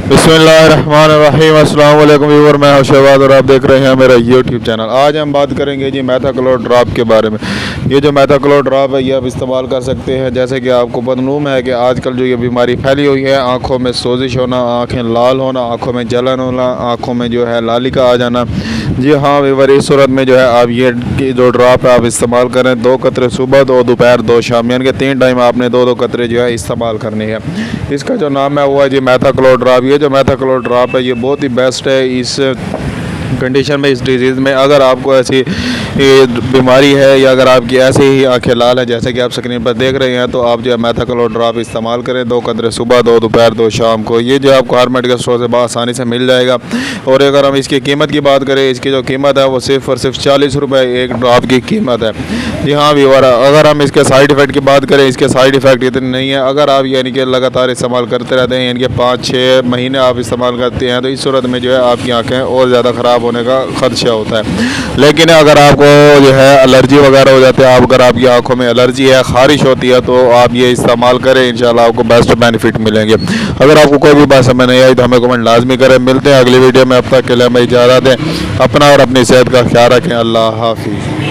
बिस्मिल्लाहिर्रहमानिर्रहीम। अस्सलाम वालेकुम व्यूअर, मैं हूं शहबाज और आप देख रहे हैं मेरा यूट्यूब चैनल। आज हम बात करेंगे जी मेथाक्लोर ड्रॉप के बारे में। ये जो मेथाक्लोर ड्रॉप है ये आप इस्तेमाल कर सकते हैं। जैसे कि आपको मालूम है कि आजकल जो ये बीमारी फैली हुई है, आँखों में सोजिश होना, आँखें लाल होना, आँखों में जलन होना, आँखों में जो है लाली का आ जाना। जी हाँ व्यूअर, इस सूरत में जो है आप ये जो ड्रॉप है आप इस्तेमाल करें। 2 कतरे सुबह, 2 दोपहर, 2 शाम, यानी कि 3 टाइम आपने 2-2 कतरे जो है इस्तेमाल करनी है। इसका जो नाम है वो है जी मेथाक्लोर ड्रॉप। ये जो मेथाक्लोर ड्रॉप है ये बहुत ही बेस्ट है इस कंडीशन में, इस डिजीज़ में। अगर आपको ऐसी ये बीमारी है या अगर आपकी ऐसे ही आंखें लाल हैं जैसे कि आप स्क्रीन पर देख रहे हैं, तो आप जो है मेथाक्लोर ड्रॉप इस्तेमाल करें। 2 कतरे सुबह, 2 दोपहर, 2 शाम को। ये जो आपको हर मेडिकल स्टोर से आसानी से मिल जाएगा। और अगर हम इसकी कीमत की बात करें, इसकी जो कीमत है वो सिर्फ़ और सिर्फ 40 रुपये एक ड्रॉप की कीमत है। जी हाँ व्यूअर, अगर हम इसके साइड इफ़ेक्ट की बात करें, इसके साइड इफ़ेक्ट इतने नहीं है। अगर आप यानी कि लगातार इस्तेमाल करते रहते हैं, यानी कि 5-6 महीने आप इस्तेमाल करते हैं, तो इस सूरत में जो है आपकी आँखें और ज़्यादा ख़राब होने का खदशा होता है। लेकिन अगर आपको जो है एलर्जी वगैरह हो जाती है, अगर आपकी आंखों में एलर्जी है, खारिश होती है, तो आप ये इस्तेमाल करें। इंशाल्लाह आपको बेस्ट बेनिफिट मिलेंगे। अगर आपको कोई भी बात समझ नहीं आई तो हमें कमेंट लाजमी करें। मिलते हैं अगली वीडियो में, अब तक के लिए हमें इजाज़त दें। अपना और अपनी सेहत का ख्याल रखें। अल्लाह हाफिज़।